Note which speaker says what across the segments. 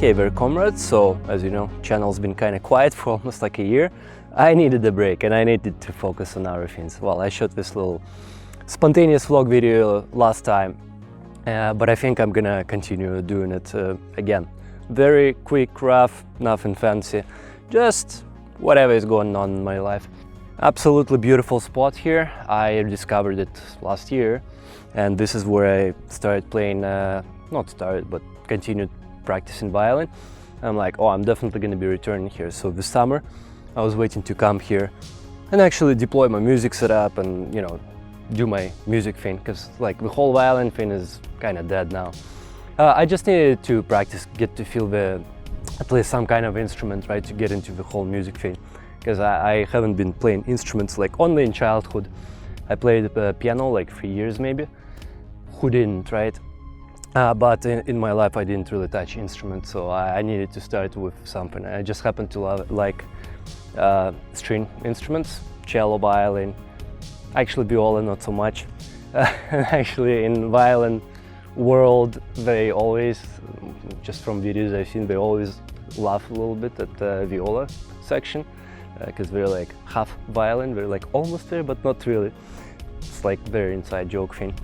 Speaker 1: Hey, we're comrades. So, as you know, channel's been kind of quiet for almost like a year. I needed a break and I needed to focus on other things. Well, I shot this little spontaneous vlog video last time, but I think I'm gonna continue doing it again. Very quick, rough, nothing fancy, just whatever is going on in my life. Absolutely beautiful spot here. I discovered it last year, and this is where I started playing, not started, but continued practicing violin. I'm like, oh, I'm definitely going to be returning here. So this summer I was waiting to come here and actually deploy my music setup and, you know, do my music thing, because like the whole violin thing is kind of dead now. I just needed to practice, get to feel at least some kind of instrument, right, to get into the whole music thing, because I haven't been playing instruments like only in childhood. I played piano like 3 years maybe. Who didn't, right? But in my life I didn't really touch instruments, so I needed to start with something. I just happen to like string instruments, cello, violin, actually viola not so much. Actually in violin world they always, just from videos I've seen, they always laugh a little bit at the viola section, because they're like half violin, they're like almost there but not really. It's like very inside joke thing.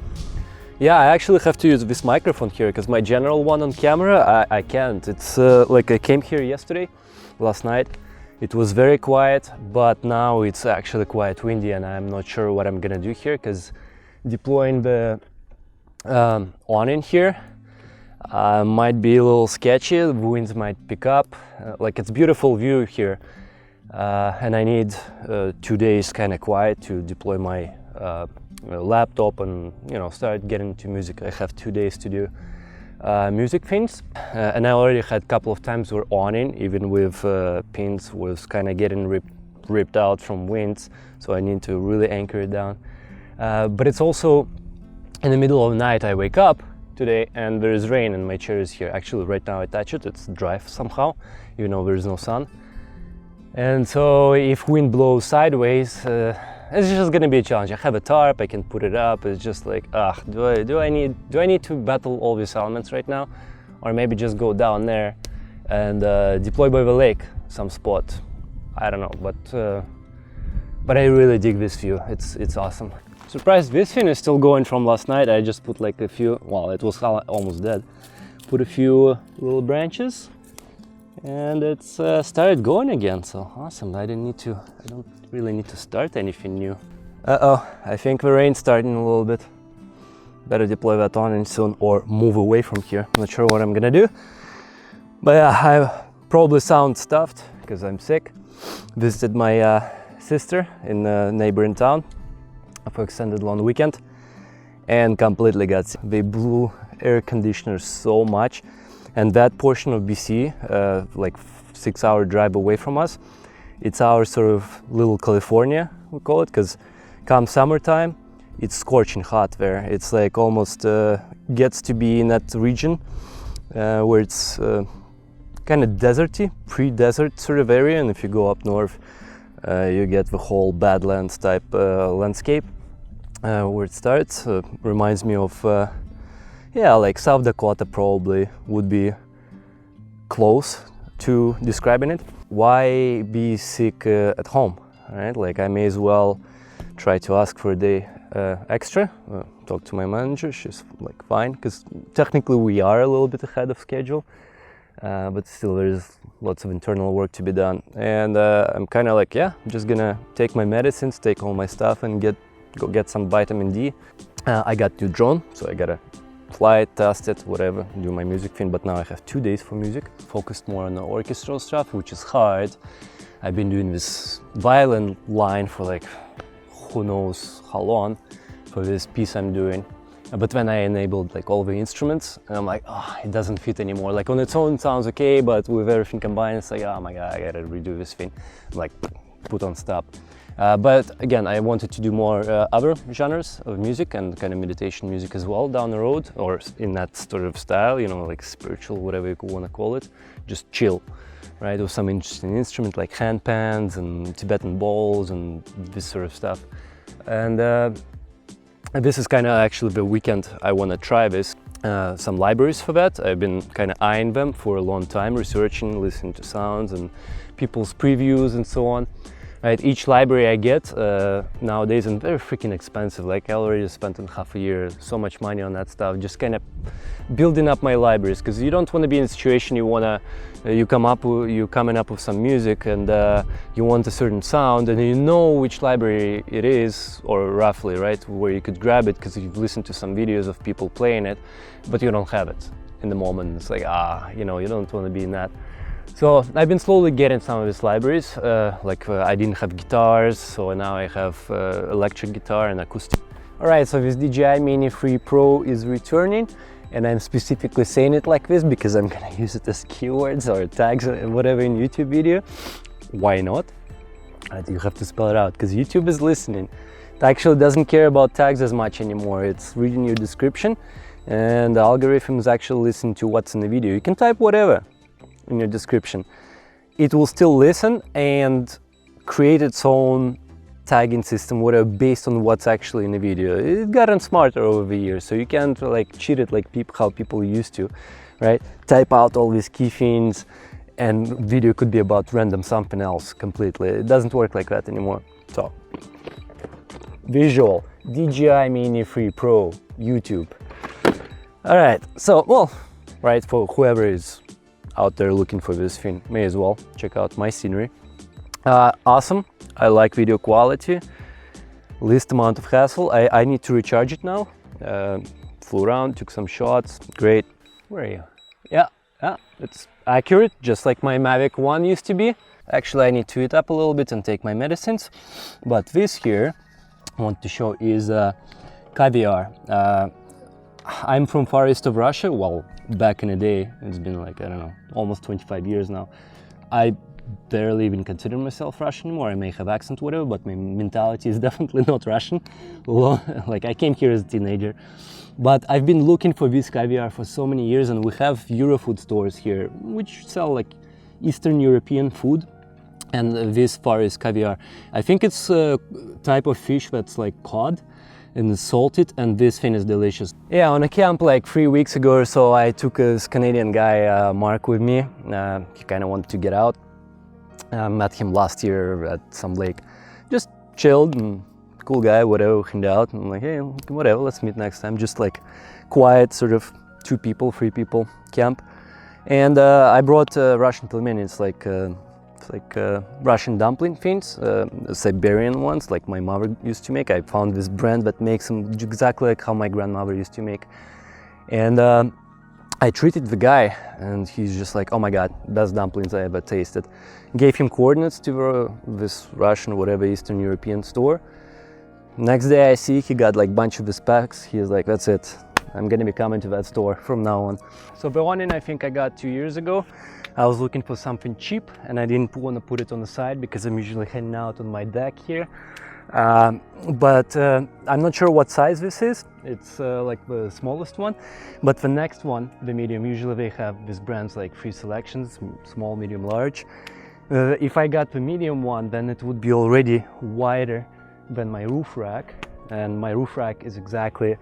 Speaker 1: Yeah, I actually have to use this microphone here because my general one on camera, I can't. It's like I came here last night. It was very quiet, but now it's actually quite windy and I'm not sure what I'm gonna do here, because deploying the awning here might be a little sketchy. The wind might pick up. Like, it's beautiful view here, and I need 2 days kind of quiet to deploy my laptop and, you know, start getting to music. I have 2 days to do music things, and I already had a couple of times where awning, even with pins, was kind of getting ripped out from winds, so I need to really anchor it down. But it's also in the middle of the night. I wake up today and there is rain and my chair is here. Actually right now I touch it, it's dry somehow, even though there is no sun. And so if wind blows sideways, it's just gonna be a challenge. I have a tarp, I can put it up. It's just like, do I need to battle all these elements right now, or maybe just go down there and deploy by the lake, some spot. I don't know, but I really dig this view. It's awesome. Surprised this thing is still going from last night. I just put like a few. Well, it was almost dead. Put a few little branches, and it's started going again. So awesome. I don't really need to start anything new. I think the rain's starting a little bit. Better deploy that on soon or move away from here. Not sure what I'm gonna do. But yeah, I probably sound stuffed because I'm sick. Visited my sister in a neighboring town for extended long weekend and completely got sick. They blew air conditioners so much, and that portion of BC, like 6-hour drive away from us, it's our sort of little California, we call it, because come summertime, it's scorching hot there. It's like almost gets to be in that region where it's kind of deserty, pre-desert sort of area, and if you go up north, you get the whole Badlands type landscape where it starts. Reminds me of, yeah, like South Dakota probably would be close to describing it. Why be sick at home, right? Like, I may as well try to ask for a day extra, talk to my manager. She's like fine, because technically we are a little bit ahead of schedule, but still there's lots of internal work to be done. And I'm kind of like, yeah, I'm just gonna take my medicines, take all my stuff and go get some vitamin D. I got new drone, so I gotta fly it, test it, whatever, do my music thing. But now I have 2 days for music, focused more on the orchestral stuff, which is hard. I've been doing this violin line for like who knows how long for this piece I'm doing. But when I enabled like all the instruments, and I'm like, oh, it doesn't fit anymore. Like on its own it sounds okay, but with everything combined, it's like, oh my god, I gotta redo this thing. Like, put on stop. But again, I wanted to do more other genres of music and kind of meditation music as well down the road, or in that sort of style, you know, like spiritual, whatever you want to call it, just chill, right? With some interesting instrument like handpans and Tibetan bowls and this sort of stuff. And this is kind of actually the weekend I want to try this. some libraries for that. I've been kind of eyeing them for a long time, researching, listening to sounds and people's previews and so on. Right, each library I get nowadays is very freaking expensive. Like I already spent in half a year so much money on that stuff, just kind of building up my libraries, because you don't want to be in a situation you're coming up with some music and you want a certain sound and you know which library it is, or roughly, right, where you could grab it because you've listened to some videos of people playing it, but you don't have it in the moment. It's like, you know, you don't want to be in that. So I've been slowly getting some of these libraries. I didn't have guitars, so now I have electric guitar and acoustic. Alright, so this DJI Mini 3 Pro is returning, and I'm specifically saying it like this because I'm gonna use it as keywords or tags or whatever in YouTube video. Why not? You have to spell it out because YouTube is listening. It actually doesn't care about tags as much anymore. It's reading your description, and the algorithm is actually listening to what's in the video. You can type whatever in your description, it will still listen and create its own tagging system, whatever, based on what's actually in the video. It's gotten smarter over the years, so you can't like cheat it like how people used to, right? Type out all these key things and video could be about random something else completely. It doesn't work like that anymore. So, visual, DJI Mini 3 Pro, YouTube. All right, so, well, right, for whoever is out there looking for this thing, may as well check out my scenery. Awesome, I like video quality, least amount of hassle. I need to recharge it now. Flew around, took some shots, great. Where are you? Yeah, it's accurate, just like my Mavic 1 used to be. Actually, I need to eat up a little bit and take my medicines, but this here I want to show is caviar. I'm from far east of Russia. Well, back in the day, it's been like, I don't know, almost 25 years now. I barely even consider myself Russian anymore. I may have accent, whatever, but my mentality is definitely not Russian. Like, I came here as a teenager. But I've been looking for this caviar for so many years, and we have Eurofood stores here, which sell like Eastern European food. And this Far East caviar, I think it's a type of fish that's like cod, and salted, and this thing is delicious. Yeah, on a camp like 3 weeks ago or so, I took this Canadian guy, Mark, with me. He kind of wanted to get out. Met him last year at some lake. Just chilled, and cool guy, whatever, hanged out. And I'm like, hey, whatever, let's meet next time. Just like quiet, sort of 2 people, 3 people camp. And I brought Russian pelmeni. It's like Russian dumpling things, Siberian ones, like my mother used to make. I found this brand that makes them exactly like how my grandmother used to make. And I treated the guy, and he's just like, oh my god, best dumplings I ever tasted. Gave him coordinates to this Russian, whatever, Eastern European store. Next day I see he got like a bunch of the specs. He's like, that's it, I'm gonna be coming to that store from now on. So the one I think I got 2 years ago. I was looking for something cheap, and I didn't want to put it on the side because I'm usually hanging out on my deck here. But I'm not sure what size this is. It's like the smallest one. But the next one, the medium, usually they have these brands like 3 selections, small, medium, large. If I got the medium one, then it would be already wider than my roof rack. And my roof rack is exactly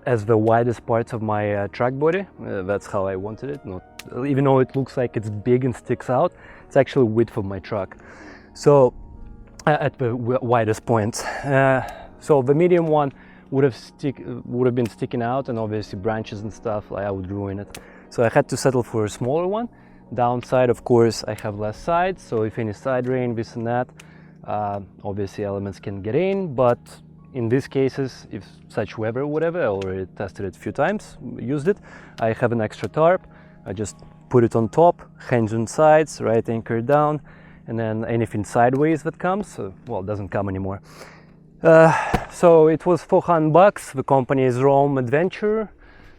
Speaker 1: as the widest parts of my truck body. That's how I wanted it. Even though it looks like it's big and sticks out, it's actually width of my truck. So at the widest points. So the medium one would have been sticking out, and obviously branches and stuff, I would ruin it. So I had to settle for a smaller one. Downside, of course, I have less sides, so if any side rain, this and that, obviously elements can get in, but in these cases, if such weather or whatever, I already tested it a few times, used it. I have an extra tarp. I just put it on top, hinge on sides, right anchor down, and then anything sideways that comes, well, doesn't come anymore. So it was $400. The company is Rome Adventure,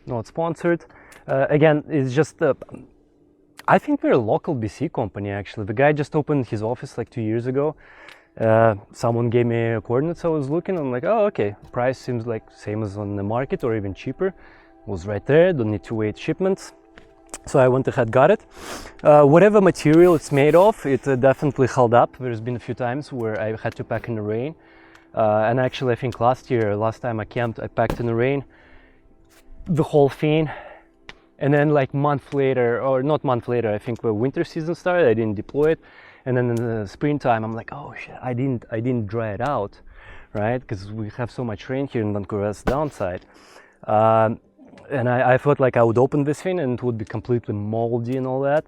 Speaker 1: not sponsored. Again, it's just I think we're a local BC company actually. The guy just opened his office like 2 years ago. Someone gave me coordinates. I was looking, I'm like, oh, okay, price seems like same as on the market or even cheaper. It was right there, don't need to wait shipments. So I went ahead, got it. Whatever material it's made of, it definitely held up. There's been a few times where I had to pack in the rain. And actually I think last time I camped, I packed in the rain. the whole thing. And then like month later, or not month later, I think when winter season started, I didn't deploy it. And then in the springtime, I'm like, oh shit, I didn't dry it out, right? Because we have so much rain here in Vancouver. That's the downside. And I thought like I would open this thing and it would be completely moldy and all that.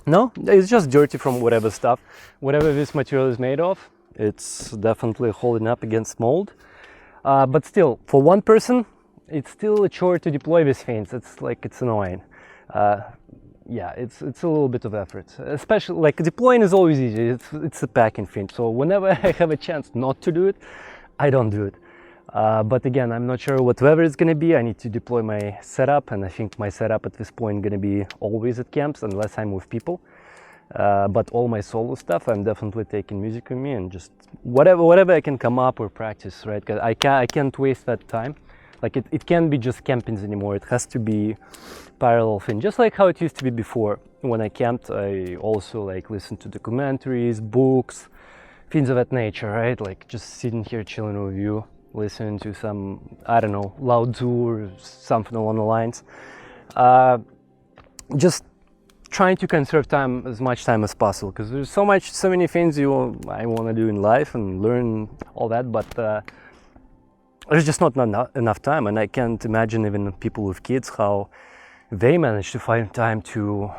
Speaker 1: No, it's just dirty from whatever stuff. Whatever this material is made of, it's definitely holding up against mold. But still, for one person, it's still a chore to deploy these things. It's like, it's annoying. Yeah, it's a little bit of effort. Especially like deploying is always easy. It's a packing thing. So whenever I have a chance not to do it, I don't do it. But again, I'm not sure what weather it's gonna be. I need to deploy my setup, and I think my setup at this point gonna be always at camps unless I'm with people. But all my solo stuff, I'm definitely taking music with me and just whatever I can come up or practice, right? Because I can't waste that time. Like it can't be just campings anymore. It has to be parallel thing, just like how it used to be before. When I camped, I also like listened to documentaries, books, things of that nature, right? Like just sitting here chilling with you, listening to some, I don't know, Lao Tzu or something along the lines. Just trying to conserve time, as much time as possible, because there's so many things I want to do in life and learn all that, but there's just not enough time. And I can't imagine even people with kids how they manage to find time to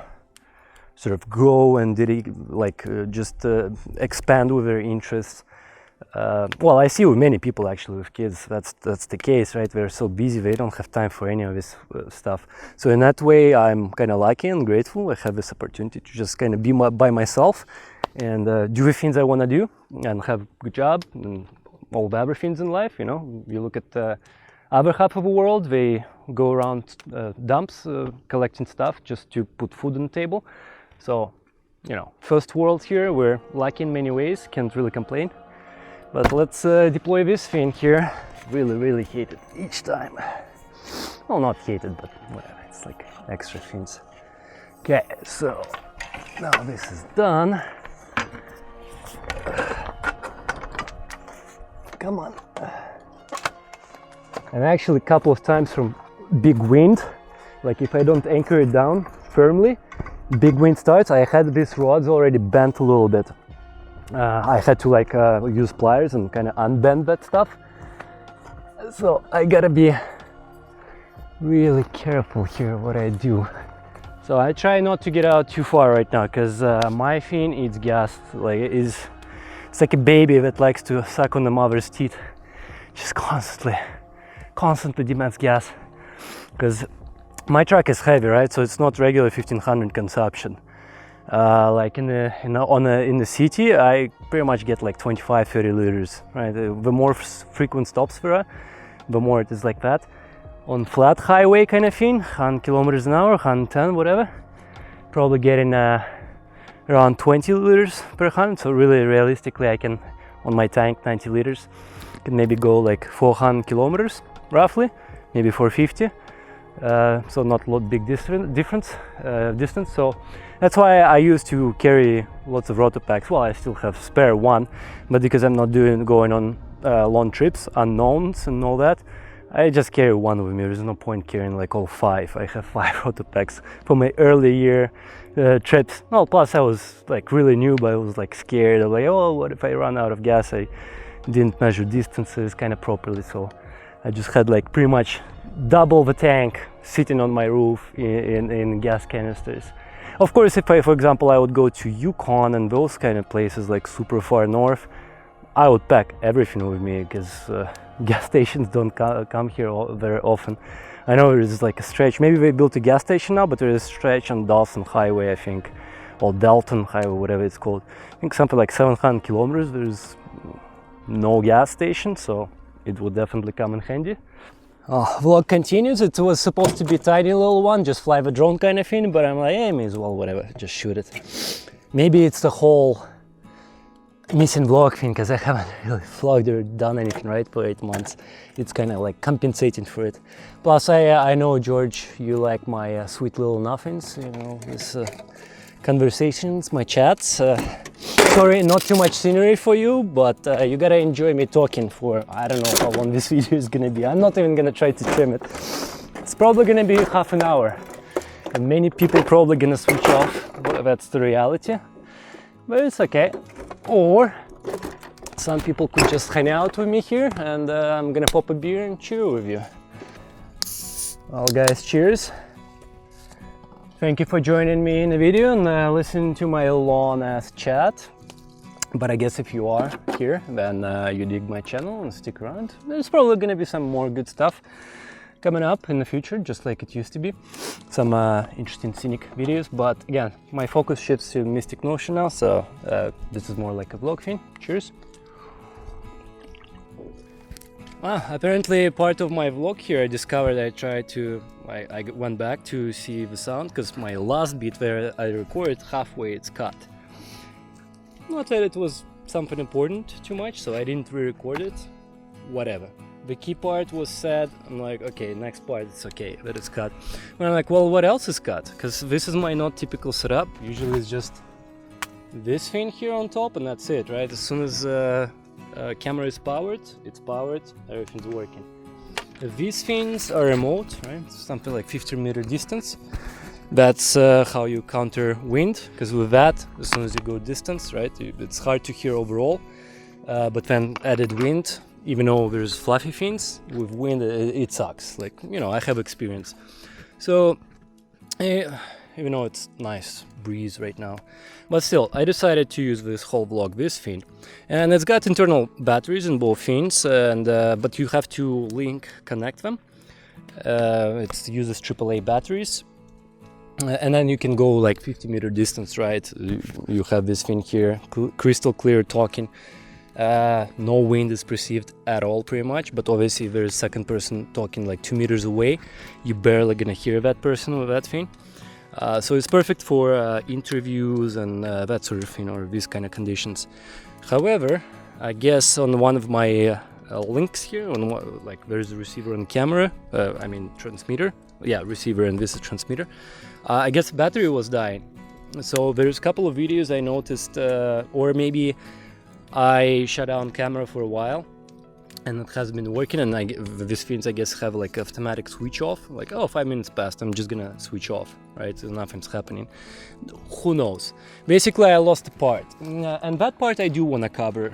Speaker 1: sort of grow and expand with their interests. Well, I see with many people actually with kids, that's the case, right? They're so busy, they don't have time for any of this stuff. So in that way, I'm kind of lucky and grateful. I have this opportunity to just kind of be by myself and do the things I want to do and have a good job and all the other things in life. You know, you look at the other half of the world, they go around dumps collecting stuff just to put food on the table. So, you know, first world here, we're lucky in many ways, can't really complain. But let's deploy this thing here. Really hate it each time. Well, not hate it, but whatever, it's like extra things. Okay, so now this is done. Come on. And actually a couple of times from big wind, like if I don't anchor it down firmly, big wind starts, I had these rods already bent a little bit. I had to like use pliers and kind of unbend that stuff. So I gotta be really careful here what I do. So I try not to get out too far right now, because my thing eats gas. Like it's like a baby that likes to suck on the mother's teeth. Just constantly demands gas. Because my truck is heavy, right? So it's not regular 1500 consumption. Like in the city, I pretty much get like 25-30 liters, right? The more frequent stops there are, the more it is like that. On flat highway kind of thing, 100 kilometers an hour, 110, whatever, probably getting around 20 liters per 100. So really realistically, I can, on my tank, 90 liters, can maybe go like 400 kilometers roughly, maybe 450. So not a lot big distance. So that's why I used to carry lots of rotor packs. Well, I still have spare one, but because I'm not going on long trips, unknowns and all that, I just carry one with me. There's no point carrying like all 5. I have 5 rotor packs for my early year trips. Well, plus I was like really new, but I was like scared of like, oh, what if I run out of gas? I didn't measure distances kind of properly, so I just had like pretty much double the tank sitting on my roof in gas canisters. Of course, if for example, I would go to Yukon and those kind of places like super far north, I would pack everything with me, because gas stations don't come here very often. I know there's like a stretch, maybe they built a gas station now, but there is a stretch on Dawson Highway, I think, or Dalton Highway, whatever it's called. I think something like 700 kilometers, there's no gas station, so it would definitely come in handy. Vlog continues. It was supposed to be a tiny little one, just fly the drone kind of thing, but I'm like, hey, may as well, whatever, just shoot it. Maybe it's the whole missing vlog thing, because I haven't really vlogged or done anything, right, for 8 months. It's kind of like compensating for it. Plus, I know, George, you like my sweet little nothings, you know, this conversations, my chats. Sorry, not too much scenery for you, but you gotta enjoy me talking for, I don't know how long this video is gonna be. I'm not even gonna try to trim it. It's probably gonna be half an hour, and many people probably gonna switch off, but that's the reality. But it's okay. Or some people could just hang out with me here, and I'm gonna pop a beer and chill with you. Well guys, cheers. Thank you for joining me in the video and listening to my long ass chat. But I guess if you are here, then you dig my channel and stick around. There's probably gonna be some more good stuff coming up in the future, just like it used to be. Some interesting scenic videos, but again, my focus shifts to Mystic Notion now, so this is more like a vlog thing. Cheers. Apparently part of my vlog here, I discovered I went back to see the sound, because my last beat where I recorded halfway it's cut. Not that it was something important too much, so I didn't re-record it. Whatever. The key part was said. I'm like, okay, next part it's okay that it's cut. But I'm like, well, what else is cut? Because this is my not typical setup. Usually it's just this thing here on top and that's it, right? As soon as camera is powered, it's powered, everything's working. These things are remote, right? Something like 50-meter distance. That's how you counter wind, because with that, as soon as you go distance, right, it's hard to hear overall. But then added wind, even though there's fluffy things, with wind it sucks. Like, you know, I have experience. So, even though it's nice breeze right now, but still, I decided to use this whole vlog, this thing. And it's got internal batteries in both things, and but you have to connect them. It uses AAA batteries. And then you can go like 50-meter distance, right? You have this thing here, crystal clear talking. No wind is perceived at all, pretty much. But obviously, if there's a second person talking like 2 meters away, you're barely gonna hear that person with that thing. So it's perfect for interviews and that sort of thing, or these kind of conditions. However, I guess on one of my links here, like there's a receiver and camera. I mean transmitter. Yeah, receiver, and this is transmitter. I guess battery was dying. So there's a couple of videos I noticed, or maybe I shut down camera for a while and it has been working, and these things I guess have like automatic switch off, like, oh, 5 minutes passed, I'm just gonna switch off, right? So nothing's happening. Who knows? Basically I lost a part, and that part I do want to cover.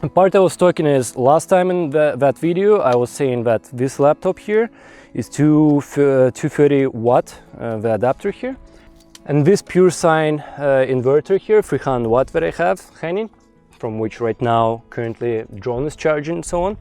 Speaker 1: The part I was talking is, last time in that video I was saying that this laptop here is 230 watt, the adapter here, and this pure sine inverter here, 300 watt that I have hanging, from which right now currently drone is charging and so on.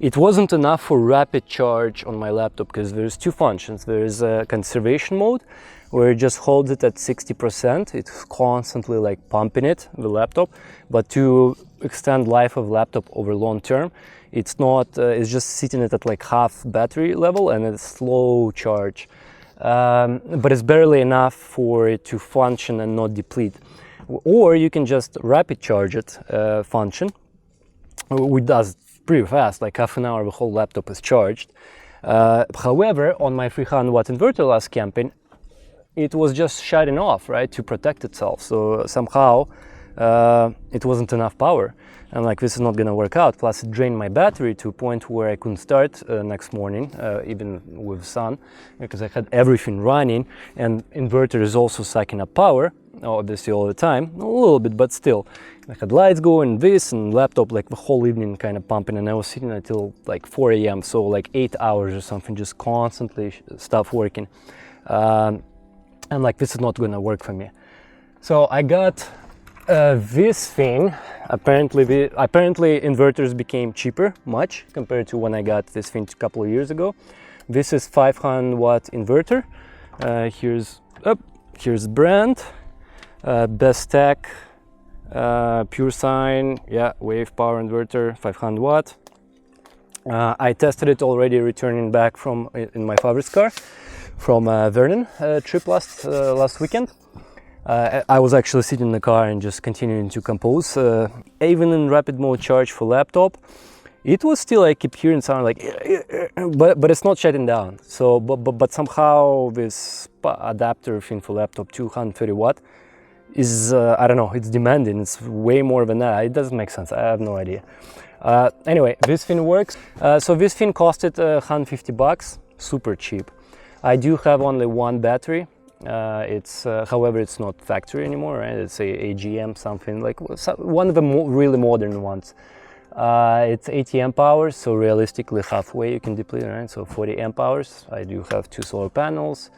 Speaker 1: It wasn't enough for rapid charge on my laptop, because there's two functions. There's a conservation mode where it just holds it at 60%. It's constantly like pumping it, the laptop, but to extend life of laptop over long term, it's not, it's just sitting it at like half battery level and it's slow charge. But it's barely enough for it to function and not deplete. Or you can just rapid charge it function, which does pretty fast, like half an hour the whole laptop is charged. However, on my 300 watt inverter last camping, it was just shutting off, right, to protect itself. So somehow it wasn't enough power. And like, this is not gonna work out. Plus it drained my battery to a point where I couldn't start next morning, even with sun, because I had everything running, and inverter is also sucking up power, obviously all the time, a little bit, but still. I had lights going, this, and laptop like the whole evening kind of pumping, and I was sitting until like 4 AM, so like 8 hours or something, just constantly stuff working. And like, this is not gonna work for me. So I got this thing. Apparently inverters became cheaper, much, compared to when I got this thing a couple of years ago. This is 500 watt inverter. Here's the brand, Best Tech, pure sine, yeah, wave power inverter, 500 watt. I tested it already, returning back from in my father's car from Vernon trip last weekend. I was actually sitting in the car and just continuing to compose. Even in rapid mode charge for laptop, it was still, I keep hearing sound like, but it's not shutting down. So, but somehow this adapter thing for laptop, 230 watt, is, I don't know, it's demanding. It's way more than that. It doesn't make sense. I have no idea. Anyway, this thing works. So this thing costed $150, super cheap. I do have only one battery. However, it's not factory anymore, right? It's a AGM, something like one of the really modern ones. It's 80 amp hours, so realistically halfway you can deplete, right? So 40 amp hours. I do have 2 solar panels,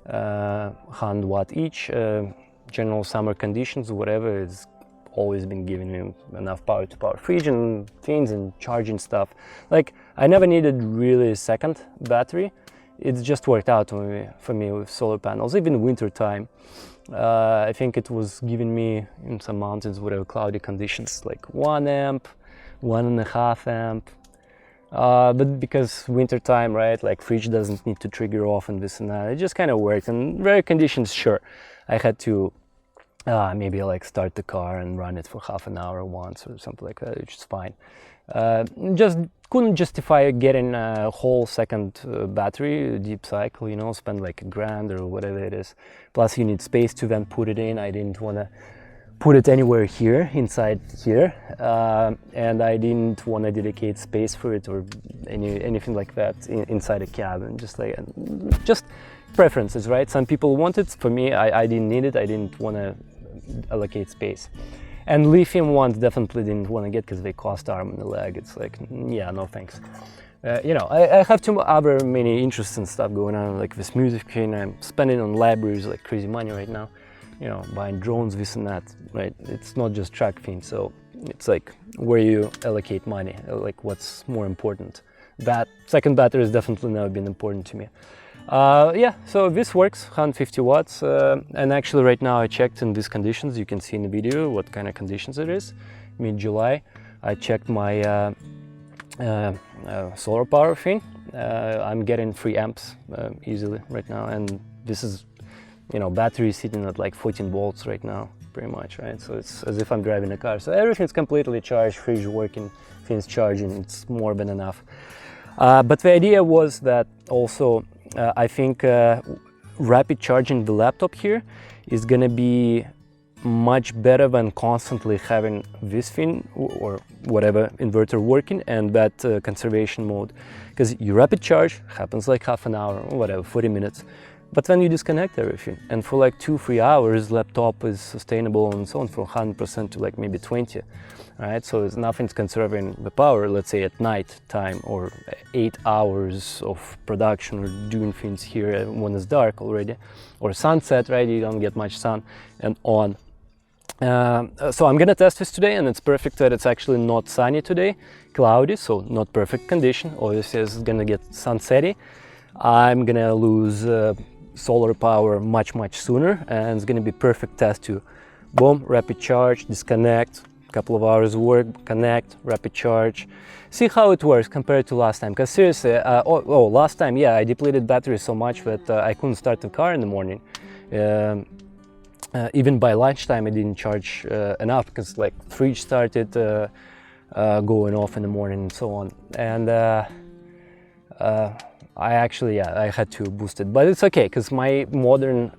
Speaker 1: 100 watt each. General summer conditions, whatever, it's always been giving me enough power to power fridge and things and charging stuff. Like, I never needed really a second battery. It just worked out for me with solar panels, even winter time. I think it was giving me in some mountains, whatever, cloudy conditions, like 1 amp, 1.5 amp. But because winter time, right, like fridge doesn't need to trigger off and this and that, it just kind of worked. And rare conditions, sure, I had to maybe like start the car and run it for half an hour once or something like that, which is fine. Just couldn't justify getting a whole second battery, deep cycle, you know, spend like $1,000 or whatever it is. Plus you need space to then put it in. I didn't want to put it anywhere here, inside here, and I didn't want to dedicate space for it or anything like that inside a cabin. Just preferences, right? Some people want it. For me, I didn't need it. I didn't want to allocate space. And lithium ones definitely didn't want to get because they cost arm and a leg. It's like, yeah, no thanks. You know, I have many interesting stuff going on, like this music thing. I'm spending on libraries like crazy money right now. You know, buying drones, this and that, right? It's not just track thing. So it's like where you allocate money, like what's more important. That second battery has definitely never been important to me. Yeah, so this works, 150 watts. And actually right now I checked in these conditions. You can see in the video what kind of conditions it is. Mid-July, I checked my solar power thing. I'm getting 3 amps easily right now. And this is, you know, battery sitting at like 14 volts right now, pretty much, right? So it's as if I'm driving a car. So everything's completely charged, fridge working, things charging, it's more than enough. But the idea was that also, I think rapid charging the laptop here is gonna be much better than constantly having this thing or whatever inverter working and that conservation mode. Because your rapid charge happens like half an hour or whatever, 40 minutes. But then you disconnect everything, and for like 2-3 hours, laptop is sustainable and so on, from 100% to like maybe 20, right? So it's nothing's conserving the power, let's say at night time, or 8 hours of production or doing things here when it's dark already, or sunset, right? You don't get much sun and on. So I'm gonna test this today, and it's perfect that it's actually not sunny today, cloudy, so not perfect condition. Obviously it's gonna get sunsetty. I'm gonna lose solar power much sooner, and it's gonna be perfect test to boom, rapid charge, disconnect, couple of hours work, connect, rapid charge, see how it works compared to last time. Because seriously, last time, yeah, I depleted battery so much that I couldn't start the car in the morning. Even by lunchtime I didn't charge enough, because like fridge started going off in the morning and so on. And I actually, yeah, I had to boost it, but it's okay, because my modern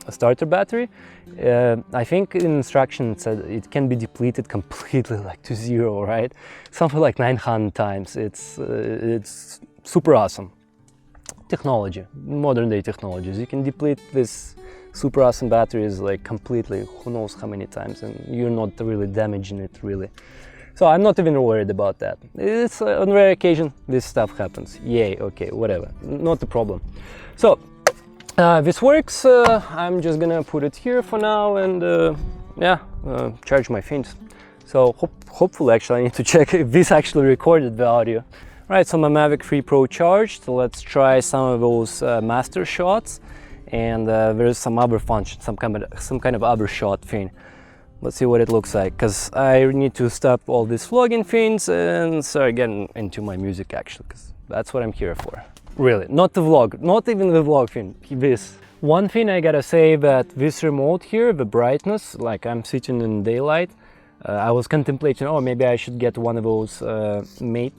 Speaker 1: starter battery, I think in instructions it said it can be depleted completely, like to 0, right? Something like 900 times. It's super awesome technology, modern day technologies. You can deplete this super awesome batteries like completely, who knows how many times, and you're not really damaging it really. So I'm not even worried about that. It's on rare occasion this stuff happens. Yay, okay, whatever, not a problem. So this works. I'm just gonna put it here for now and yeah, charge my things. So hopefully, actually, I need to check if this actually recorded the audio. Right, so my Mavic 3 Pro charged. So let's try some of those master shots, and there's some other function, some kind of other shot thing. Let's see what it looks like, because I need to stop all these vlogging things and start getting into my music actually, because that's what I'm here for. Really, not the vlog, not even the vlog thing, this. One thing I gotta say, that this remote here, the brightness, like I'm sitting in daylight, I was contemplating, oh, maybe I should get one of those mate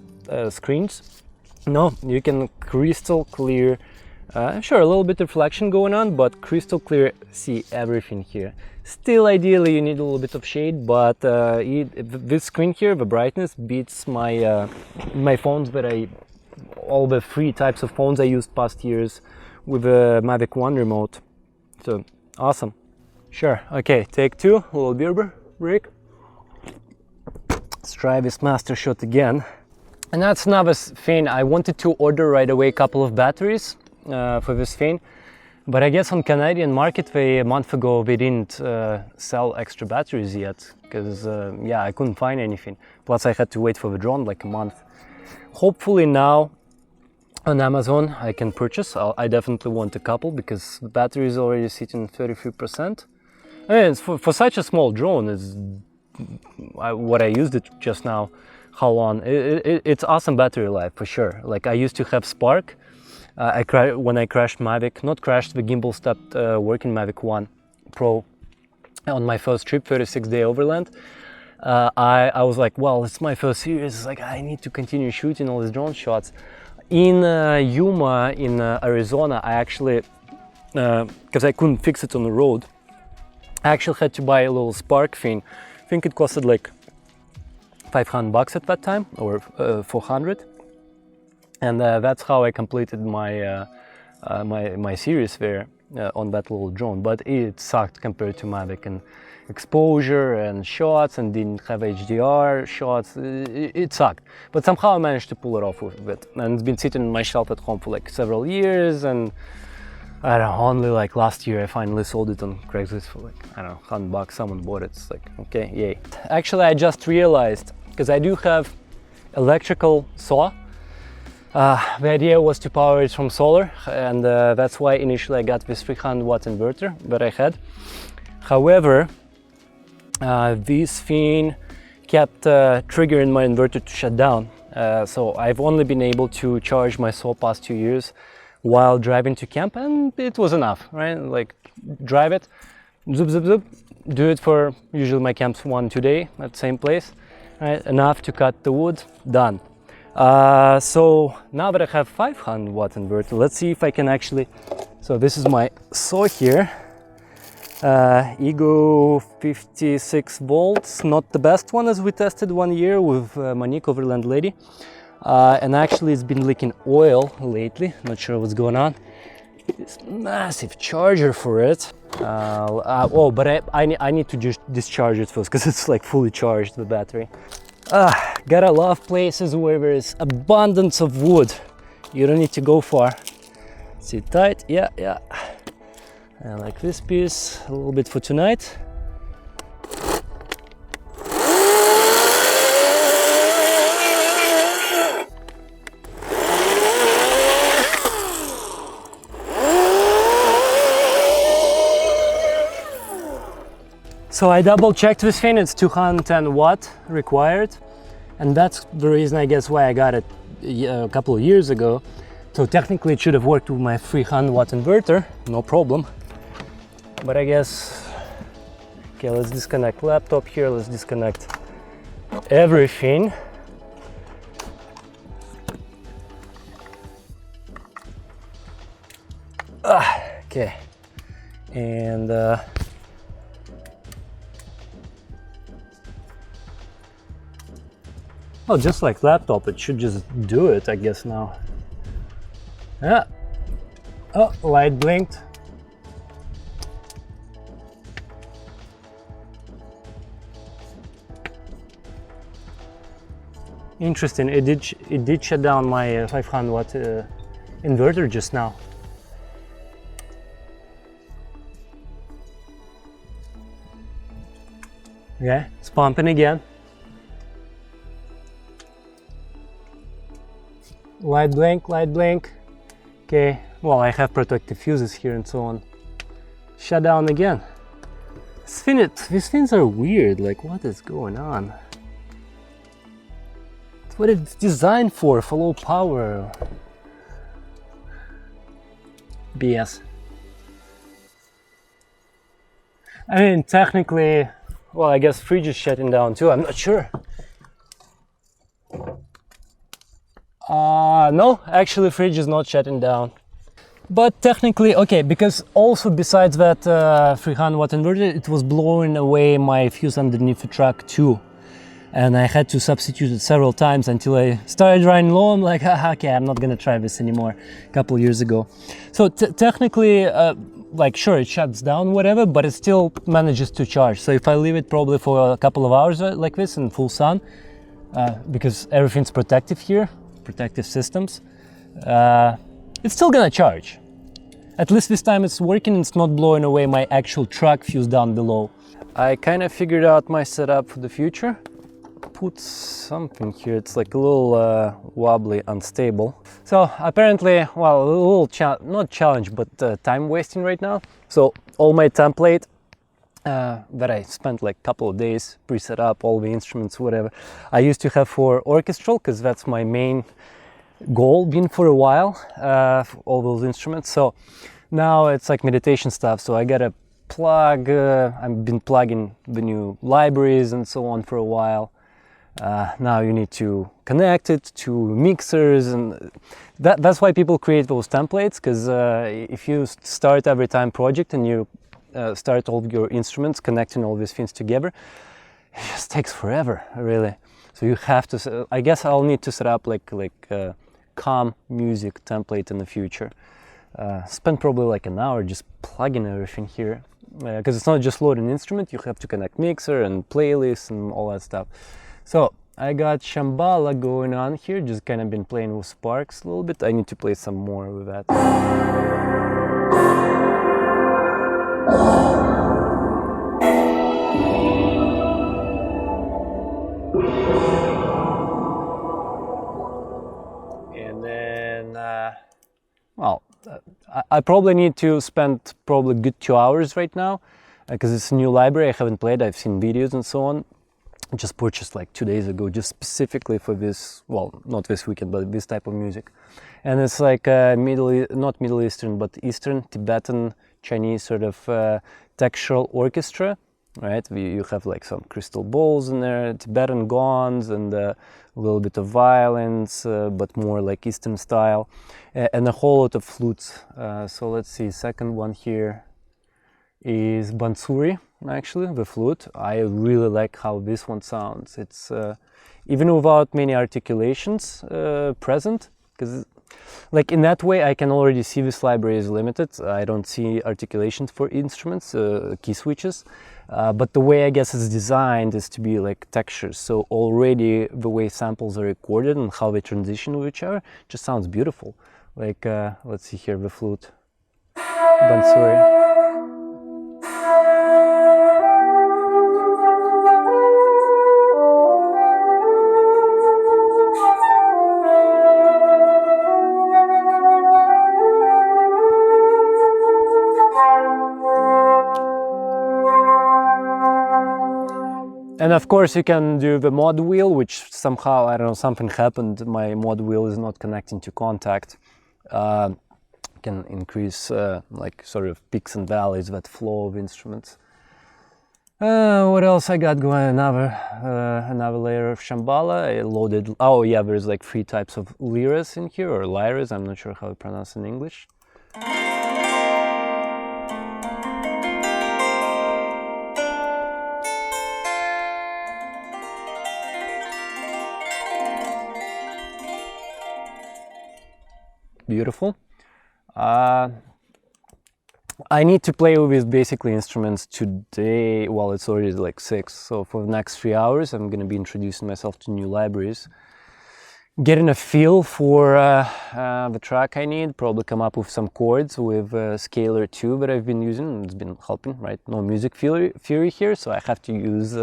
Speaker 1: screens. No, you can crystal clear Sure, a little bit of reflection going on, but crystal clear, see everything here. Still, ideally, you need a little bit of shade, but this screen here, the brightness beats my my phones that all the three types of phones I used past years with the Mavic 1 remote. So, awesome. Sure, okay, take two, a little beer break. Let's try this master shot again. And that's another thing, I wanted to order right away a couple of batteries for this thing, but I guess on Canadian market a month ago they didn't sell extra batteries yet, because yeah, I couldn't find anything. Plus I had to wait for the drone like a month. Hopefully now on Amazon I can purchase. I definitely want a couple, because the battery is already sitting 33%. I mean, for such a small drone, it's what I used it just now, how long, it's awesome battery life for sure. Like I used to have Spark. When I crashed Mavic, not crashed, the gimbal stopped working, Mavic 1 Pro, on my first trip, 36-day Overland. I was like, well, it's my first series, it's like I need to continue shooting all these drone shots. In Yuma, in Arizona, I actually, because I couldn't fix it on the road, I actually had to buy a little Spark thing. I think it costed like $500 at that time, or 400. And that's how I completed my my series there on that little drone. But it sucked compared to Mavic, and exposure and shots, and didn't have HDR shots. It sucked, but somehow I managed to pull it off with it. And it's been sitting on my shelf at home for like several years, and I don't know, only like last year I finally sold it on Craigslist for like, I don't know, $100. Someone bought it. It's like, okay, yay. Actually, I just realized, because I do have electrical saw. The idea was to power it from solar, and that's why initially I got this 300-watt inverter that I had. However, this thing kept triggering my inverter to shut down. So I've only been able to charge my saw past 2 years while driving to camp, and it was enough, right? Like, drive it, zoop, zoop, zoop, do it for usually my camps 1-2 days at the same place, right? Enough to cut the wood, done. So now that I have 500-watt inverter, let's see if I can actually, so this is my saw here, Ego 56 volts, not the best one as we tested 1 year with Monique, Overland lady, and actually it's been leaking oil lately, not sure what's going on. This massive charger for it, oh, but I need to just discharge it first, because it's like fully charged, the battery. Gotta love places where there is abundance of wood. You don't need to go far. Sit tight, yeah. I like this piece, a little bit for tonight. So I double checked this thing, it's 210 watt required, and that's the reason I guess why I got it a couple of years ago. So technically it should have worked with my 300 watt inverter, no problem. But I guess, okay, let's disconnect laptop here, let's disconnect everything. Okay, and well, just like laptop, it should just do it, I guess now. Yeah. Oh, light blinked. Interesting. It did shut down my 500 watt inverter just now. Yeah, it's pumping again. Light blink, light blink. Okay, well, I have protective fuses here and so on. Shut down again. These things are weird, like what is going on? It's what it's designed for low power. BS. I mean, technically, well, I guess fridge is shutting down too, I'm not sure. No, actually fridge is not shutting down. But technically, okay, because also besides that 300 watt inverter, it was blowing away my fuse underneath the truck too. And I had to substitute it several times until I started running low. I'm like, okay, I'm not gonna try this anymore, a couple of years ago. So technically, like sure, it shuts down, whatever, but it still manages to charge. So if I leave it probably for a couple of hours like this in full sun, because everything's protective here, protective systems, it's still gonna charge. At least this time it's working, it's not blowing away my actual truck fuse down below. I kind of figured out my setup for the future. Put something here, it's like a little wobbly, unstable. So apparently, well, a little not challenge, but time wasting right now. So all my template that I spent like a couple of days pre-set up, all the instruments, whatever, I used to have for Orchestral, because that's my main goal, been for a while, for all those instruments. So now it's like meditation stuff, so I gotta plug, I've been plugging the new libraries and so on for a while. Now you need to connect it to mixers, and that's why people create those templates, because if you start every time project and you start all your instruments, connecting all these things together, it just takes forever, really. So you have to, I guess I'll need to set up like calm music template in the future. Spend probably like an hour just plugging everything here, because it's not just load an instrument, you have to connect mixer and playlists and all that stuff. So I got Shambhala going on here, just kind of been playing with sparks a little bit. I need to play some more with that. And then, well, I probably need to spend probably a good 2 hours right now, because it's a new library I haven't played. I've seen videos and so on. Just purchased like 2 days ago, just specifically for this, well, not this weekend, but this type of music. And it's like not Middle Eastern, but Eastern, Tibetan, Chinese sort of textural orchestra, right? You have like some crystal bowls in there, Tibetan gongs, and a little bit of violins, but more like Eastern style, and a whole lot of flutes. So let's see, second one here is Bansuri, actually, the flute. I really like how this one sounds. It's even without many articulations present, because like in that way I can already see this library is limited. I don't see articulations for instruments, key switches, but the way I guess it's designed is to be like textures. So already the way samples are recorded and how they transition with each other just sounds beautiful. Like let's see here, the flute, Bansuri. And of course you can do the mod wheel, which somehow, I don't know, something happened, my mod wheel is not connecting to Kontakt. Can increase like sort of peaks and valleys, that flow of instruments. What else I got going? Another layer of Shambhala. I loaded, oh yeah, there's like 3 types of liras in here, or lyras, I'm not sure how to pronounce in English. Beautiful. I need to play with these basically instruments today. Well, it's already like 6, so for the next 3 hours I'm going to be introducing myself to new libraries, getting a feel for the track I need, probably come up with some chords with Scalar 2 that I've been using. It's been helping, right? No music theory here, so I have to use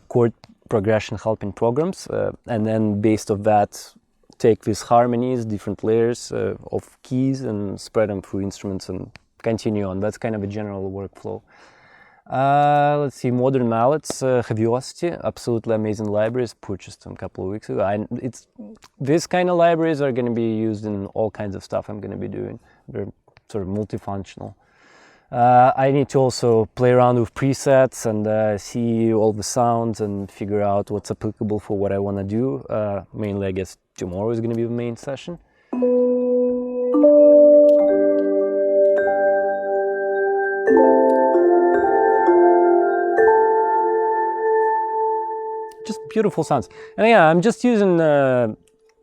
Speaker 1: chord progression helping programs, and then based on that take these harmonies, different layers of keys, and spread them through instruments and continue on. That's kind of a general workflow. Let's see, Modern Mallets, Heaviosity, absolutely amazing libraries, purchased them a couple of weeks ago. These kind of libraries are going to be used in all kinds of stuff I'm going to be doing. They're sort of multifunctional. I need to also play around with presets and see all the sounds and figure out what's applicable for what I want to do. Mainly, I guess tomorrow is going to be the main session. Just beautiful sounds. And yeah, I'm just using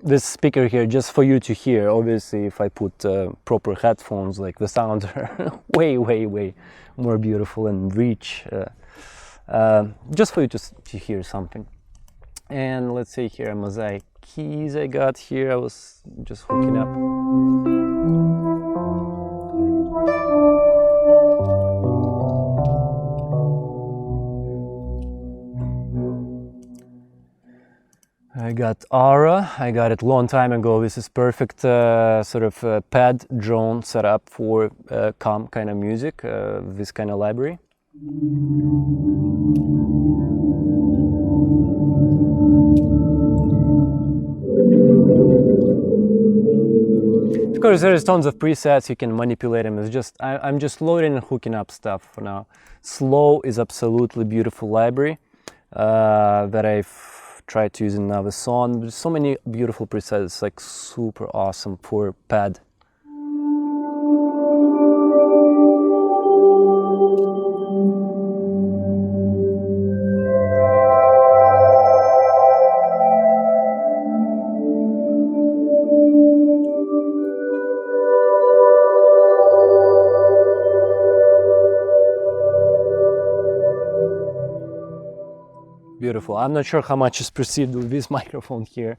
Speaker 1: this speaker here just for you to hear. Obviously, if I put proper headphones, like the sounds are way more beautiful and rich. Just for you to hear something. And let's see here, mosaic keys I got here. I was just hooking up. I got Aura. I got it long time ago. This is perfect sort of pad drone setup for calm kind of music, this kind of library. Of course, there is tons of presets. You can manipulate them. It's just I'm just loading and hooking up stuff for now. Slow is absolutely beautiful library that I've tried to use in another song. There's so many beautiful presets. It's like super awesome for pad. Beautiful. I'm not sure how much is perceived with this microphone here.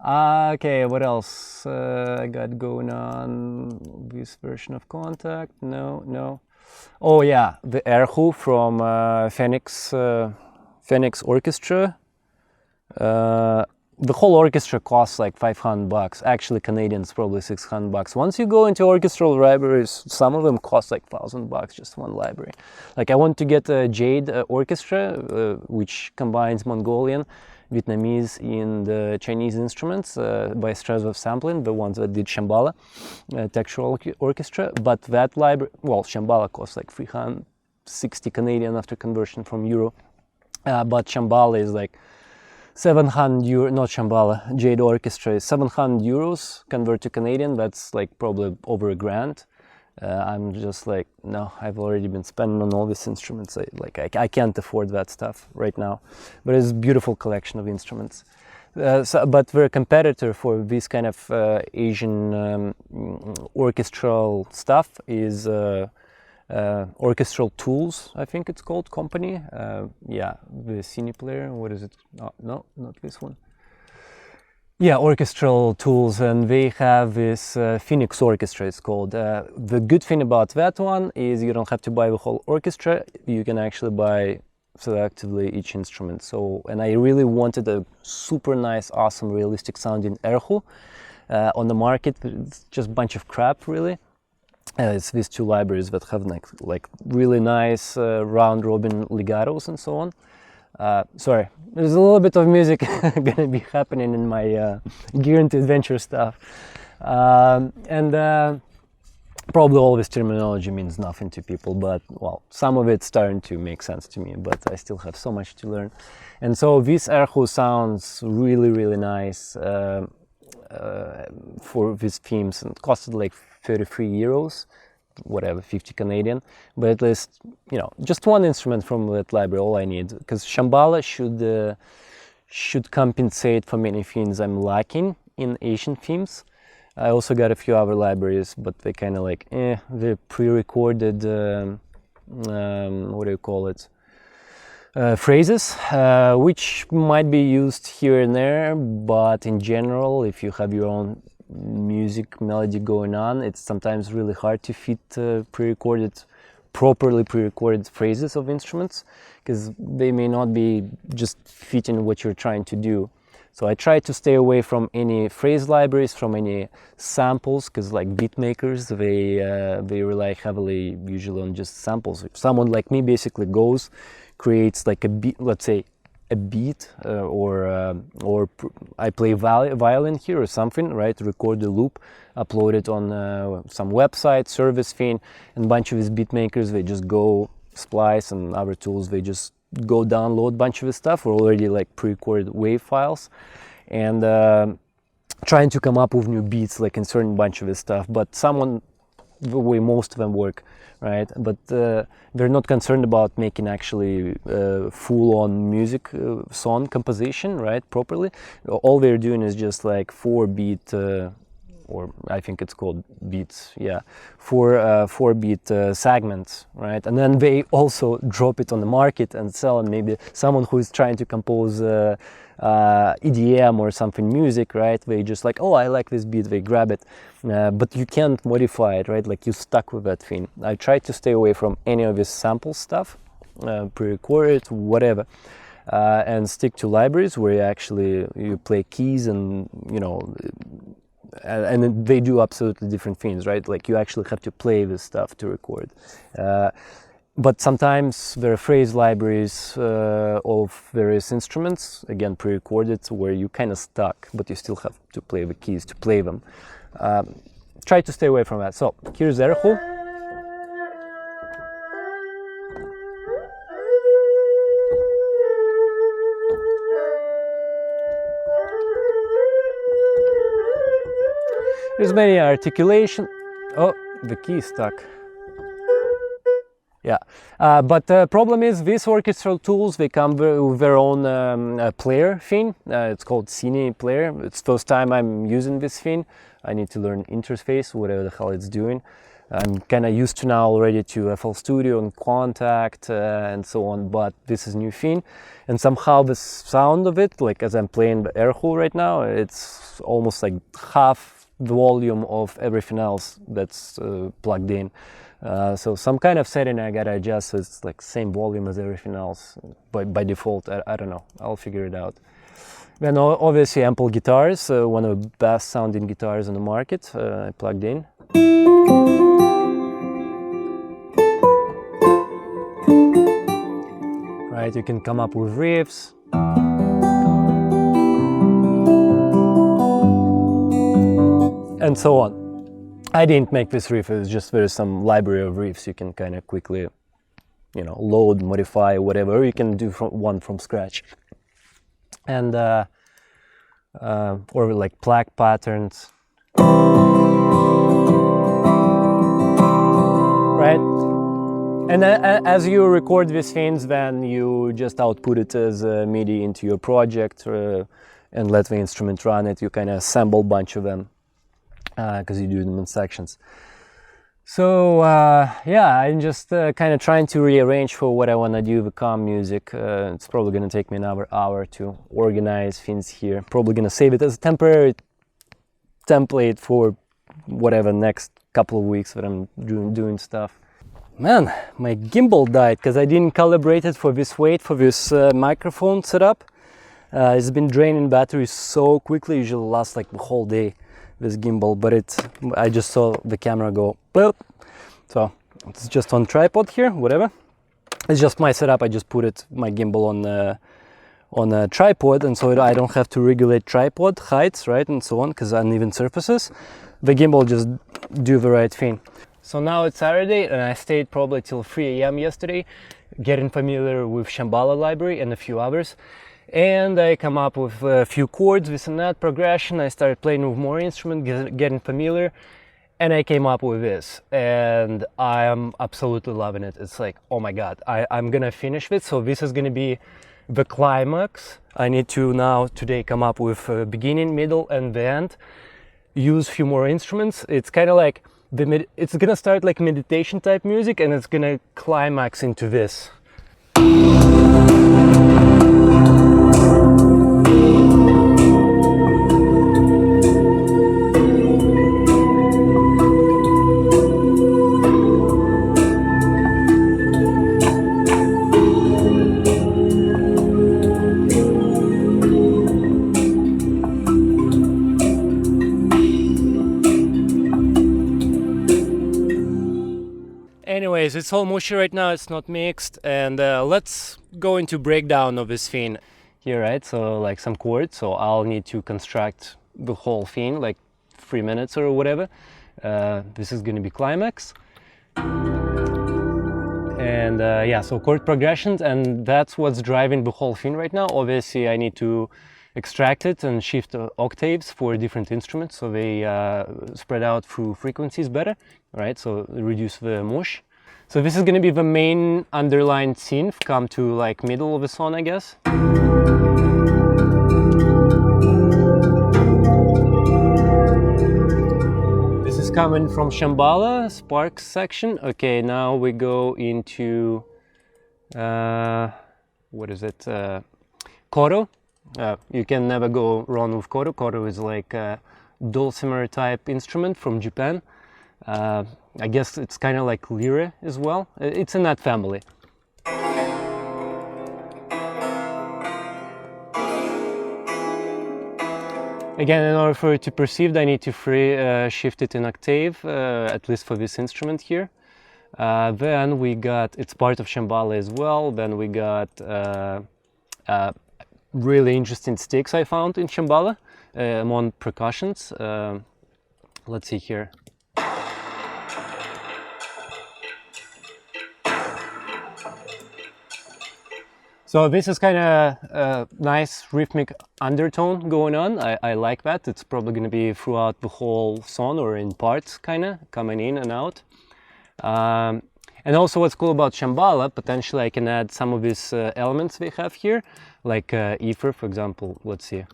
Speaker 1: Okay, what else I got going on? This version of Kontakt? No. Oh yeah, the Erhu from Phoenix Orchestra. The whole orchestra costs like $500. Actually, Canadians probably $600. Once you go into orchestral libraries, some of them cost like $1,000, just one library. Like I want to get a Jade Orchestra, which combines Mongolian, Vietnamese, and Chinese instruments by Strasov sampling, the ones that did Shambhala, textual orchestra. But that library, well, Shambhala costs like 360 Canadian after conversion from euro, but Shambhala is like 700 euro, not Shambhala, Jade Orchestra is 700 euros, convert to Canadian, that's like probably over $1,000. I'm just like, no, I've already been spending on all these instruments. I can't afford that stuff right now. But it's a beautiful collection of instruments. But we're a competitor for this kind of Asian orchestral stuff is Orchestral Tools, I think it's called, company. Yeah, the Cine player, what is it? Oh, no, not this one. Yeah, Orchestral Tools, and they have this Phoenix Orchestra, it's called. The good thing about that one is you don't have to buy the whole orchestra, you can actually buy selectively each instrument. So, and I really wanted a super nice, awesome, realistic sounding Erhu on the market. It's just a bunch of crap, really. It's these two libraries that have like really nice round robin legatos and so on. Sorry, there's a little bit of music gonna be happening in my Gear into Adventure stuff. Probably all this terminology means nothing to people, but well, some of it's starting to make sense to me, but I still have so much to learn. And so this Erhu sounds really nice for these themes, and costed like 33 euros, whatever, 50 Canadian, but at least, you know, just one instrument from that library, all I need, because Shambhala should compensate for many things I'm lacking in Asian themes. I also got a few other libraries, but they kind of like, they're pre-recorded, what do you call it, phrases, which might be used here and there, but in general, if you have your own music melody going on, it's sometimes really hard to fit properly pre-recorded phrases of instruments, because they may not be just fitting what you're trying to do. So I try to stay away from any phrase libraries, from any samples, because like beat makers, they rely heavily usually on just samples. If someone like me basically creates like a beat, let's say a beat, or I play violin here or something, right? Record the loop, upload it on some website, service thing, and a bunch of these beat makers, they just go Splice and other tools, they just go download a bunch of this stuff or already like pre-recorded wave files, and trying to come up with new beats, like inserting a bunch of this stuff. But someone the way most of them work, right? But they're not concerned about making actually full-on music song composition, right, properly. All they're doing is just like 4-beat or I think it's called beats, yeah, 4-beat segments, right? And then they also drop it on the market and sell, and maybe someone who is trying to compose EDM or something music, right? They just like, oh, I like this beat, they grab it, but you can't modify it, right? Like you're stuck with that thing. I try to stay away from any of this sample stuff, pre-recorded, whatever, and stick to libraries where you play keys and, you know, and they do absolutely different things, right? Like you actually have to play this stuff to record. But sometimes there are phrase libraries of various instruments, again pre-recorded, where you kind of stuck, but you still have to play the keys to play them. Try to stay away from that. So here's Erhu. There's many articulation. Oh, the key is stuck. Yeah, but the problem is these orchestral tools, they come with their own player thing. It's called Cine player. It's the first time I'm using this thing. I need to learn interface, whatever the hell it's doing. I'm kind of used to now already to FL Studio and Kontakt and so on, but this is new thing. And somehow the sound of it, like as I'm playing the air hole right now, it's almost like half the volume of everything else that's plugged in. So some kind of setting I gotta adjust so it's like same volume as everything else by default. I don't know, I'll figure it out. Then obviously ample guitars, one of the best sounding guitars on the market, I plugged in. Right, you can come up with riffs. And so on. I didn't make this riff, it's just there's some library of riffs you can kind of quickly, you know, load, modify, whatever. You can do one from scratch. And, or like plaque patterns. Right? And as you record these things, then you just output it as a MIDI into your project and let the instrument run it. You kind of assemble a bunch of them. Because you do them in sections. So yeah, I'm just kind of trying to rearrange for what I want to do with calm music. It's probably going to take me another hour to organize things here. Probably going to save it as a temporary template for whatever next couple of weeks that I'm doing stuff. Man, my gimbal died because I didn't calibrate it for this weight for this microphone setup. It's been draining batteries so quickly, usually lasts like the whole day. This gimbal, but I just saw the camera go boop. So it's just on tripod here, whatever. It's just my setup. I just put my gimbal on a tripod, and so I don't have to regulate tripod heights, right, and so on, because uneven surfaces. The gimbal just do the right thing. So now it's Saturday, and I stayed probably till 3 a.m. yesterday, getting familiar with Shambhala library and a few others. And I come up with a few chords with some note progression. I started playing with more instruments, getting familiar, and I came up with this. And I am absolutely loving it. It's like, oh my God, I'm gonna finish this. So this is gonna be the climax. I need to now today come up with a beginning, middle, and the end. Use a few more instruments. It's kind of like it's gonna start like meditation type music, and it's gonna climax into this. Anyways, it's all mushy right now, it's not mixed, and let's go into breakdown of this thing here, right? So like some chords, so I'll need to construct the whole thing, like 3 minutes or whatever. This is gonna be climax. And yeah, so chord progressions, and that's what's driving the whole thing right now. Obviously, I need to extract it and shift octaves for different instruments, so they spread out through frequencies better, right? So reduce the mush. So this is going to be the main underlined synth, come to like middle of the song, I guess. This is coming from Shambhala, Sparks section. Okay, now we go into, what is it, Koto. You can never go wrong with Koto. Koto is like a dulcimer type instrument from Japan. I guess it's kind of like lyre as well. It's in that family. Again, in order for it to perceived, I need to shift it in octave, at least for this instrument here. Then we got, it's part of Shambhala as well. Then we got really interesting sticks I found in Shambhala among percussions. Let's see here. So this is kind of a nice rhythmic undertone going on. I like that. It's probably going to be throughout the whole song or in parts, kind of coming in and out. And also what's cool about Shambhala, potentially I can add some of these elements we have here, like ether, for example. Let's see.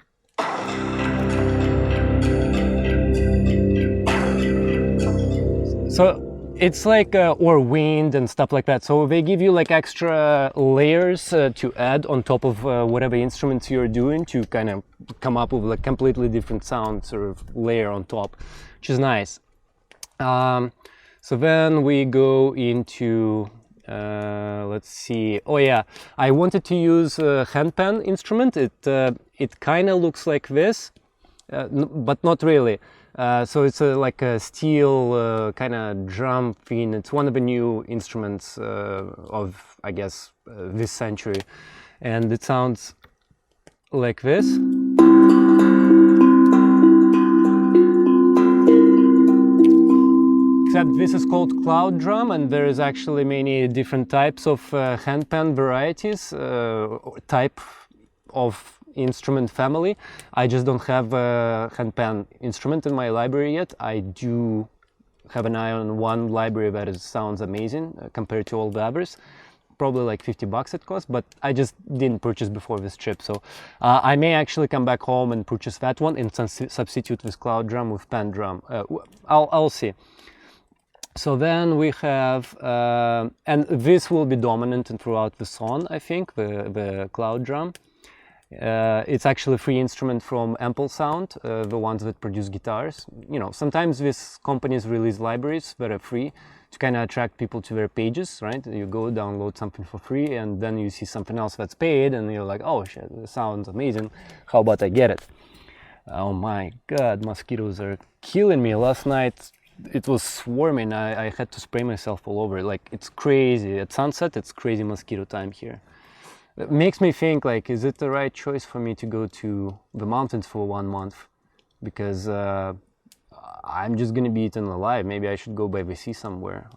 Speaker 1: So it's like, or wind and stuff like that. So they give you like extra layers to add on top of whatever instruments you're doing to kind of come up with like completely different sound sort of layer on top, which is nice. So then we go into, let's see. Oh yeah, I wanted to use a handpan instrument. It kind of looks like this, but not really. So it's like a steel kind of drum thing. It's one of the new instruments of, I guess, this century. And it sounds like this. Except this is called cloud drum, and there is actually many different types of handpan varieties, type of instrument family. I just don't have a handpan instrument in my library yet. I do have an eye on one library that sounds amazing compared to all the others. Probably like $50 it costs, but I just didn't purchase before this trip. So I may actually come back home and purchase that one and substitute this cloud drum with pan drum. I'll see. So then we have, and this will be dominant throughout the song, I think, the cloud drum. It's actually a free instrument from Ample Sound, the ones that produce guitars. You know, sometimes these companies release libraries that are free to kind of attract people to their pages, right? You go download something for free and then you see something else that's paid and you're like, oh shit, this sounds amazing. How about I get it? Oh my God, mosquitoes are killing me. Last night it was swarming. I had to spray myself all over. Like, it's crazy. At sunset, it's crazy mosquito time here. It makes me think, like, is it the right choice for me to go to the mountains for 1 month? Because I'm just gonna be eaten alive. Maybe I should go by the sea somewhere.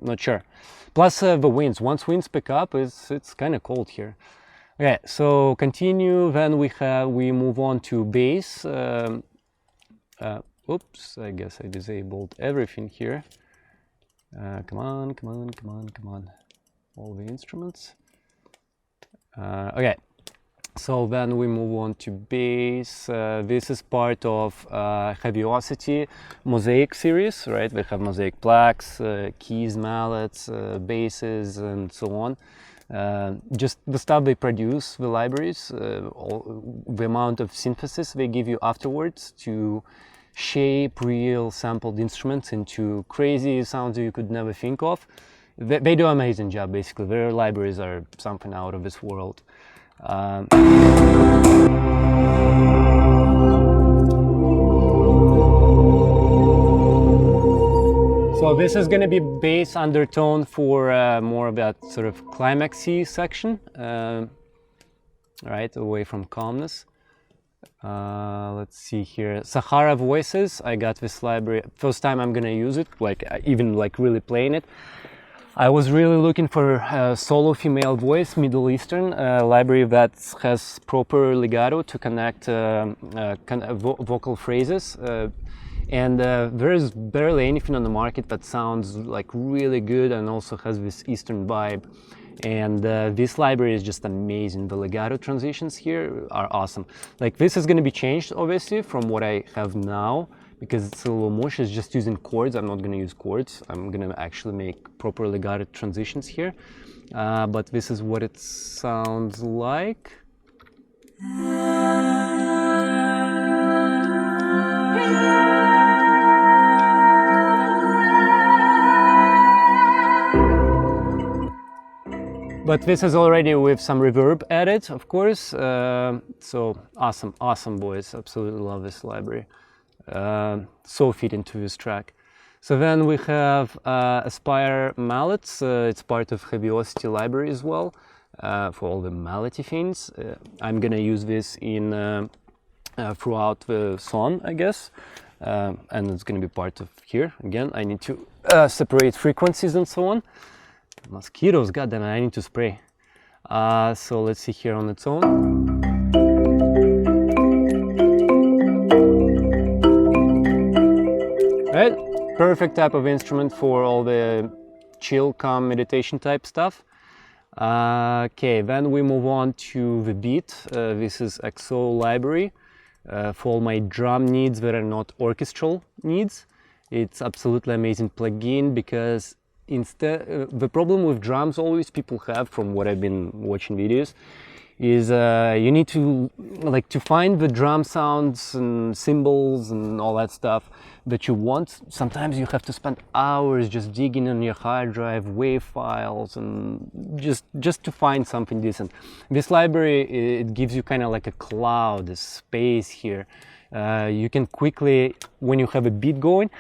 Speaker 1: Not sure. Plus the winds. Once winds pick up, it's kind of cold here. Okay, so continue. Then we move on to bass. Oops, I guess I disabled everything here. Come on. All the instruments. Okay, so then we move on to bass. This is part of Heaviosity Mosaic series, right? We have Mosaic plaques, keys, mallets, basses, and so on. Just the stuff they produce, the libraries, the amount of synthesis they give you afterwards to shape real sampled instruments into crazy sounds you could never think of. They do an amazing job, basically. Their libraries are something out of this world. So this is going to be bass undertone for more of that sort of climaxy section, right, away from calmness. Let's see here. Sahara Voices. I got this library. First time I'm gonna use it, like even like really playing it. I was really looking for a solo female voice, Middle Eastern library that has proper legato to connect vocal phrases. And there is barely anything on the market that sounds like really good and also has this Eastern vibe. And this library is just amazing. The legato transitions here are awesome. Like, this is going to be changed obviously from what I have now, because it's a little mush. It's just using chords. I'm not going to use chords. I'm going to actually make proper legato transitions here. But this is what it sounds like. But this is already with some reverb added, of course. So awesome, awesome boys. Absolutely love this library. So fit into this track. So then we have Aspire mallets. It's part of Heaviosity library as well, for all the mallety things. I'm gonna use this in throughout the song, I guess, and it's gonna be part of here. Again, I need to separate frequencies and so on. Mosquitoes, goddamn, I need to spray. So let's see here on its own. Right, perfect type of instrument for all the chill, calm, meditation type stuff. Okay, then we move on to the beat. This is XO library for all my drum needs that are not orchestral needs. It's absolutely amazing plugin because the problem with drums always people have, from what I've been watching videos, is you need to find the drum sounds and cymbals and all that stuff that you want. Sometimes you have to spend hours just digging on your hard drive, WAV files, and just to find something decent. This library, it gives you kind of like a cloud, a space here. You can quickly, when you have a beat going,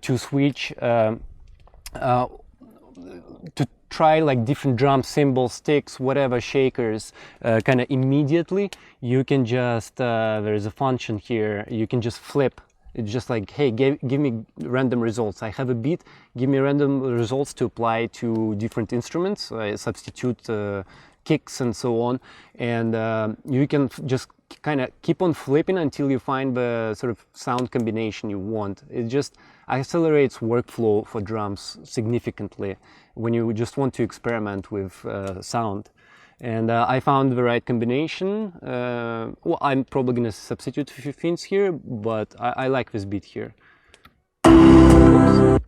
Speaker 1: to switch to try like different drum cymbals, sticks, whatever, shakers, kind of immediately. You can just, there's a function here, you can just flip. It's just like, hey, give me random results. I have a beat, give me random results to apply to different instruments, substitute kicks and so on. And you can just kind of keep on flipping until you find the sort of sound combination you want. It just accelerates workflow for drums significantly when you just want to experiment with sound. And I found the right combination. Well, I'm probably going to substitute a few things here, but I like this beat here. Oops.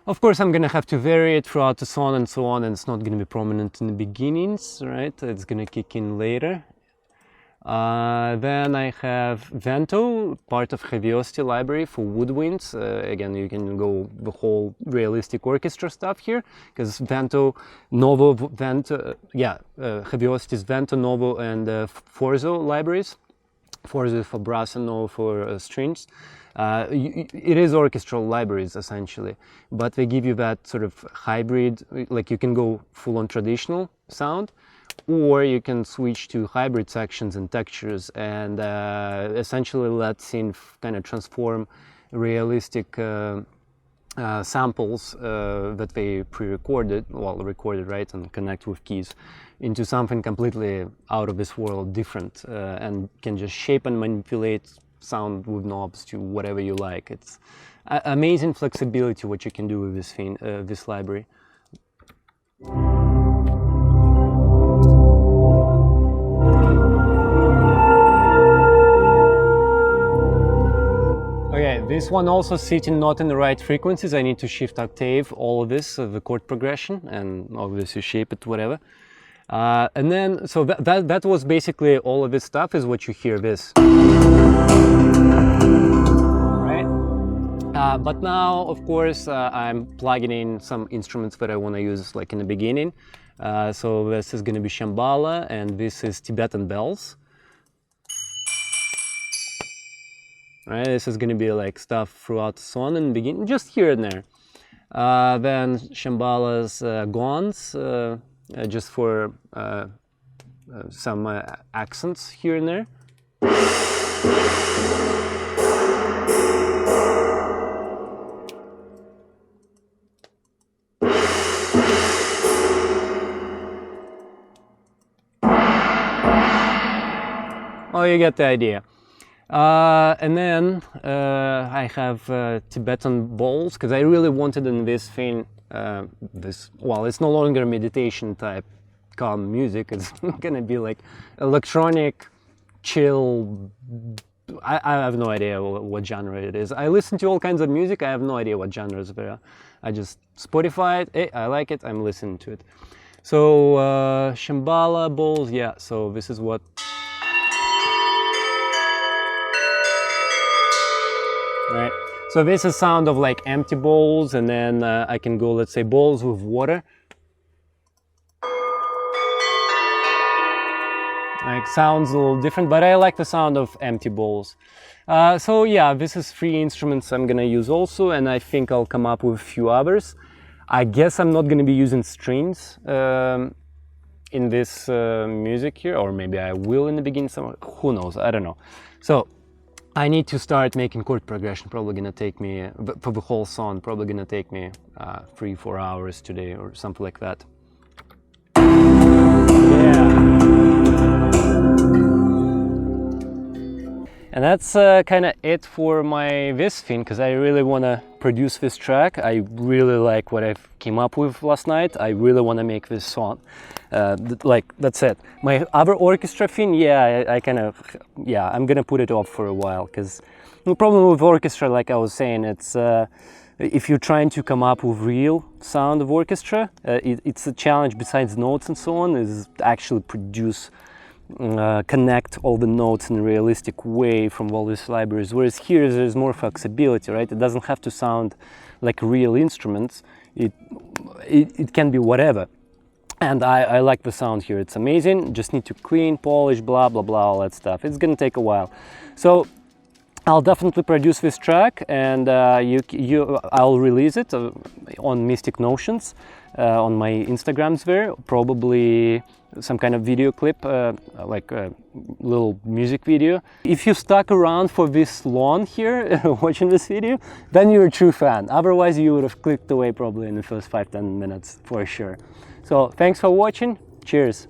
Speaker 1: Of course, I'm going to have to vary it throughout the song and so on, and it's not going to be prominent in the beginnings, right? It's going to kick in later. Then I have Vento, part of Heaviosity library for woodwinds. Again, you can go the whole realistic orchestra stuff here, because Vento, Novo, Vento, Heaviosity's Vento, Novo, and Forzo libraries. Forzo for brass and Novo for strings. It is orchestral libraries essentially, but they give you that sort of hybrid, like you can go full on traditional sound, or you can switch to hybrid sections and textures, and essentially let synth kind of transform realistic samples that they pre-recorded, recorded, right, and connect with keys, into something completely out of this world, different, and can just shape and manipulate sound with knobs to whatever you like. It's amazing flexibility what you can do with this thing, this library. Okay, this one also sitting not in the right frequencies. I need to shift octave all of this, the chord progression, and obviously shape it, whatever. And then, so that was basically all of this stuff is what you hear this. Right? But now, of course, I'm plugging in some instruments that I want to use like in the beginning. So this is going to be Shambhala, and this is Tibetan bells. Right? This is going to be like stuff throughout the song in the beginning, just here and there. Then Shambhala's gongs, just for some accents here and there. Oh, you get the idea. And then I have Tibetan bowls, because I really wanted in this thing, well, it's no longer meditation type calm music, it's gonna be like electronic, chill, I have no idea what genre it is. I listen to all kinds of music, I have no idea what genres there are. I just Spotify it, hey, I like it, I'm listening to it. So Shambhala bowls, yeah, so this is what. Right. So this is sound of like empty bowls, and then I can go, let's say, bowls with water. Like sounds a little different, but I like the sound of empty bowls. So yeah, this is 3 instruments I'm gonna use also, and I think I'll come up with a few others. I guess I'm not gonna be using strings in this music here, or maybe I will in the beginning, who knows, I don't know. So I need to start making chord progression, probably gonna take me, for the whole song, probably gonna take me 3-4 hours today or something like that. Yeah. And that's kind of it for this thing, because I really want to produce this track. I really like what I came up with last night. I really want to make this song. That's it. My other orchestra thing, yeah, I kind of, yeah, I'm gonna put it off for a while, because the problem with orchestra, like I was saying, it's if you're trying to come up with real sound of orchestra, it's a challenge. Besides notes and so on, is actually produce, connect all the notes in a realistic way from all these libraries. Whereas here there's more flexibility, right? It doesn't have to sound like real instruments. It can be whatever. And I like the sound here. It's amazing. Just need to clean, polish, blah, blah, blah, all that stuff. It's gonna take a while. So I'll definitely produce this track, and I'll release it on Mystic Notions, on my Instagrams there, probably some kind of video clip, like a little music video. If you stuck around for this long here, watching this video, then you're a true fan. Otherwise, you would have clicked away probably in the first 5-10 minutes for sure. So thanks for watching. Cheers.